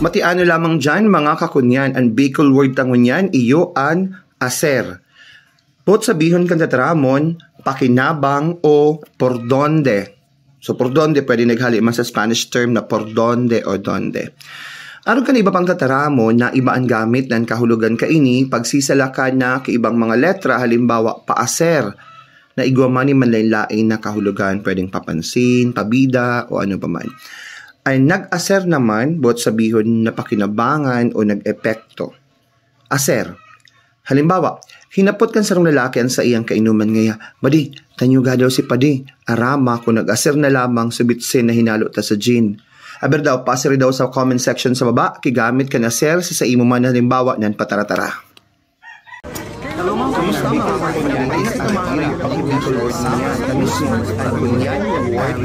Matiano lamang dyan mga kakunyan, ang Bicol word tangunyan, iyo an aser. Pot sabihon kan tatramon, pakinabang o por donde. So por donde, pwede naghali man sa Spanish term na por donde o donde. Aron kan iba pang tataramon na iba ang gamit ng kahulugan kaini, pagsisalakan na kaibang mga letra, halimbawa paaser, na igwaman ni manlaylain na kahulugan, pwedeng papansin, pabida o ano pa man. Ay nag-aser naman, bot sabihon na pakinabangan o nag-epekto. Aser. Halimbawa, hinapot kan sarong lalaki ang sa iyang kainuman ngaya, "Badi, tanyuga daw si Padi, arama kung nag-aser na lamang subitsin na hinalo ta sa gin." Aber daw, pasiri daw sa comment section sa baba, kigamit ka na aser sa imo man halimbawa nan pataratara. Hello mga kamusta mga kakunyan? Ay, sa mga pag-ibig sa Lord niya, tamis niya, ang kunyan, yung word,